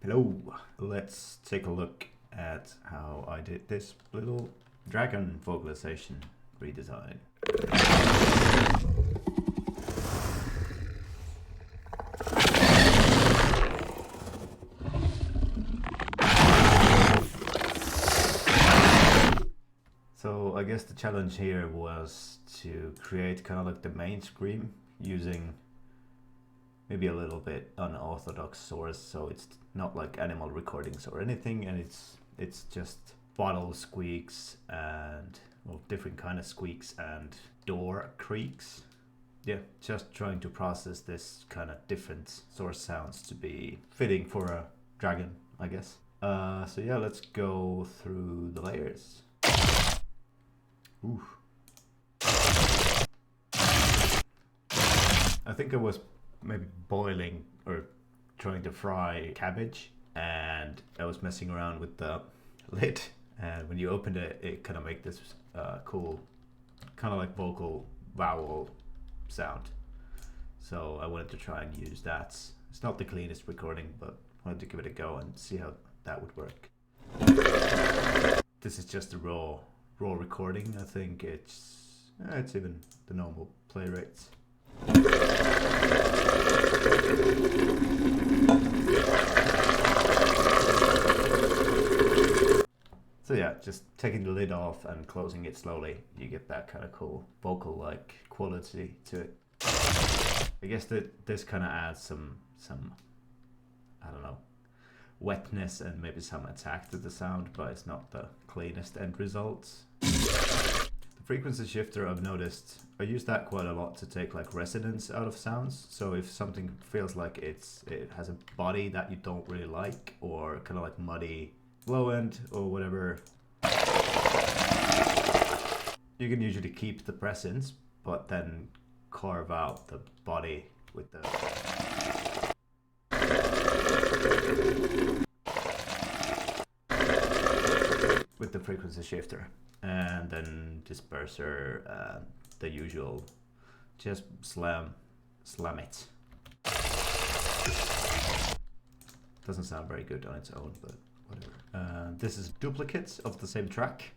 Hello, let's take a look at how I did this little dragon vocalization redesign. So I guess the challenge here was to create kind of like the main scream using maybe a little bit unorthodox source, so it's not like animal recordings or anything, and it's just bottle squeaks and different kind of squeaks and door creaks. Yeah, just trying to process this kind of different source sounds to be fitting for a dragon, I guess. So yeah, let's go through the layers. Ooh. I think I was maybe boiling or trying to fry cabbage, and I was messing around with the lid, and when you opened it, it kind of make this cool kind of like vocal vowel sound. So I wanted to try and use that. It's not the cleanest recording, but I wanted to give it a go and see how that would work. This is just a raw recording. I think it's even the normal play rates. So yeah, just taking the lid off and closing it slowly, you get that kind of cool vocal-like quality to it. I guess that this kind of adds some I don't know, wetness and maybe some attack to the sound, but it's not the cleanest end result. The frequency shifter, I've noticed, I use that quite a lot to take like resonance out of sounds. So if something feels like it has a body that you don't really like, or kind of like muddy low end or whatever, you can usually keep the presence, but then carve out the body with the frequency shifter, and then disperser, the usual, just slam it. Doesn't sound very good on its own, but whatever. This is duplicates of the same track.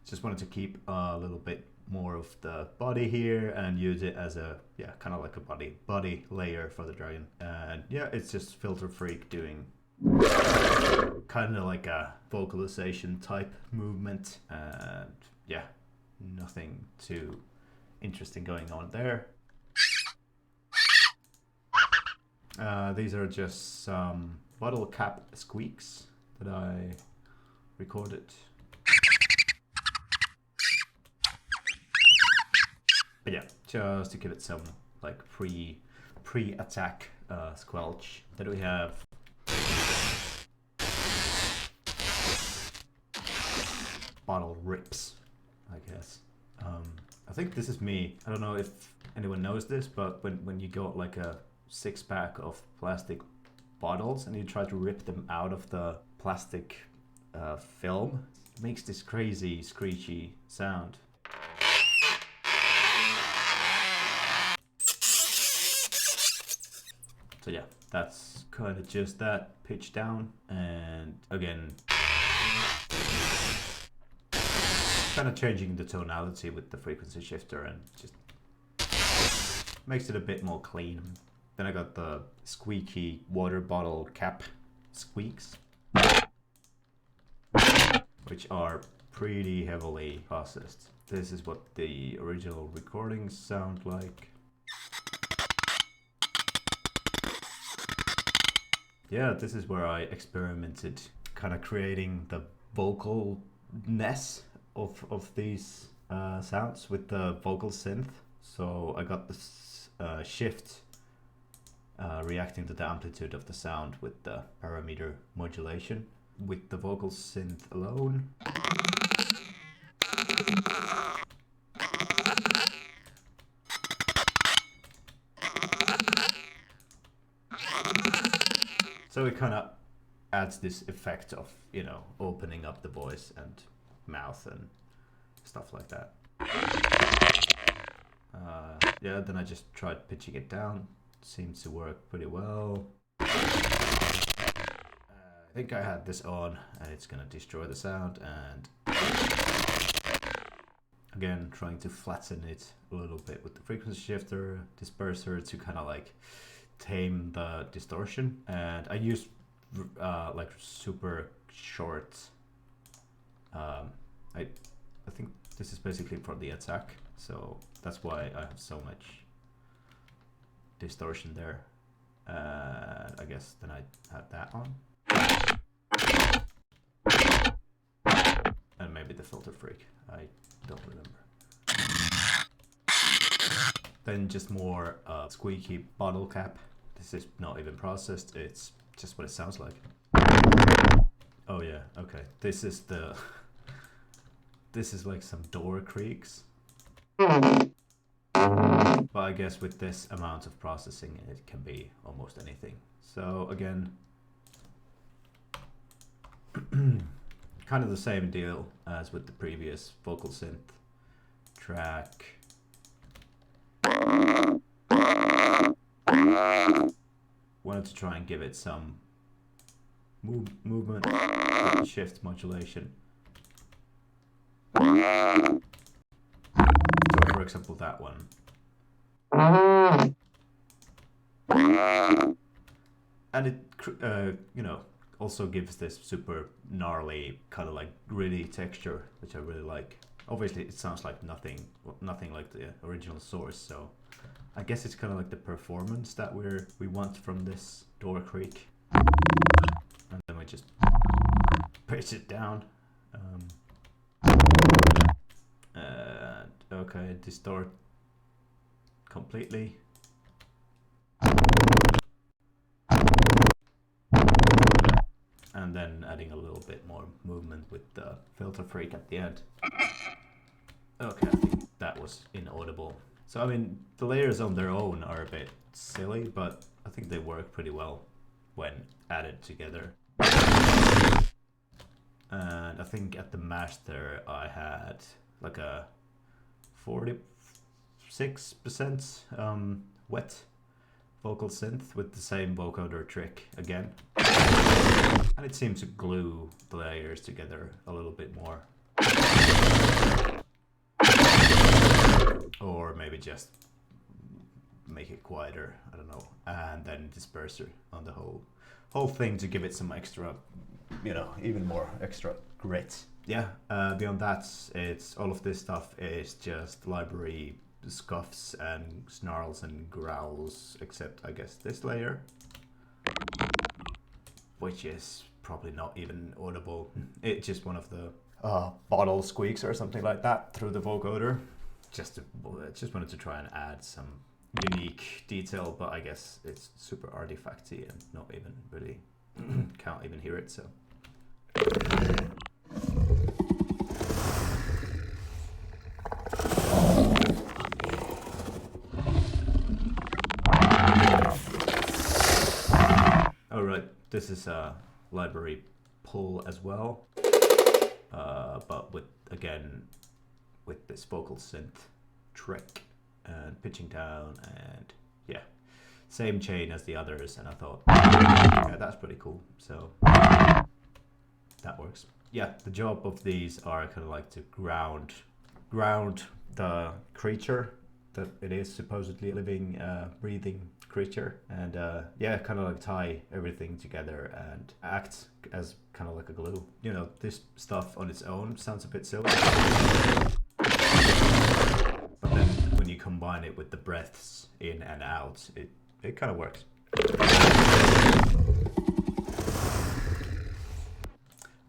Just wanted to keep a little bit more of the body here and use it as a kind of like a body layer for the dragon. And yeah, it's just Filter Freak doing kind of like a vocalization type movement, and yeah, nothing too interesting going on there. These are just some bottle cap squeaks that I recorded. But yeah, just to give it some like pre-attack squelch. Then we have bottle rips, I guess. I think this is me. I don't know if anyone knows this, but when you got like a 6-pack of plastic bottles and you try to rip them out of the plastic film, it makes this crazy screechy sound. So yeah, that's kind of just that, pitch down, and again kind of changing the tonality with the frequency shifter and just makes it a bit more clean. Then I got the squeaky water bottle cap squeaks, which are pretty heavily processed. This is what the original recordings sound like. Yeah, this is where I experimented, kind of creating the vocalness of these sounds with the vocal synth. So I got this shift reacting to the amplitude of the sound with the parameter modulation. With the vocal synth alone, so it kind of adds this effect of, you know, opening up the voice and mouth and stuff like that. Yeah, then I just tried pitching it down seems to work pretty well. I think I had this on and it's gonna destroy the sound, and again trying to flatten it a little bit with the frequency shifter disperser to kind of like tame the distortion. And I used like super short, I think this is basically for the attack, so that's why I have so much distortion there. I guess then I had that on. And maybe the filter freak, I don't remember. Then just more squeaky bottle cap. This is not even processed, it's just what it sounds like. Oh yeah, okay. This is the this is like some door creaks. But I guess with this amount of processing it can be almost anything. So again, kind of the same deal as with the previous vocal synth track. Wanted to try and give it some movement, shift modulation. So for example that one. And it you know, also gives this super gnarly kind of like gritty texture, which I really like. Obviously it sounds like nothing like the original source, so I guess it's kind of like the performance that we want from this door creak. And then we just pitch it down. Okay, distort completely. And then adding a little bit more movement with the filter freak at the end. Okay, I think that was inaudible. So I mean, the layers on their own are a bit silly, but I think they work pretty well when added together. And I think at the master I had like a 46% wet vocal synth with the same vocoder trick again. And it seems to glue the layers together a little bit more. Or maybe just make it quieter, I don't know. And then disperser on the whole thing to give it some extra, you know, even more extra grit. Yeah, beyond that, it's all of this stuff is just library scuffs and snarls and growls, except I guess this layer, which is probably not even audible. It's just one of the bottle squeaks or something like that through the vocoder. Just wanted to try and add some unique detail, but I guess it's super artifacty and not even really can't even hear it, so. All right, this is a library pull as well, but with this vocal synth trick and pitching down, and yeah, same chain as the others, and I thought, yeah, that's pretty cool, so that works. Yeah, the job of these are kind of like to ground the creature that it is supposedly a living, breathing creature, and yeah, kind of like tie everything together and act as kind of like a glue. You know, this stuff on its own sounds a bit silly, but then when you combine it with the breaths in and out, it kind of works.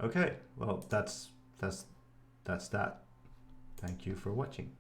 Okay, well that's that. Thank you for watching.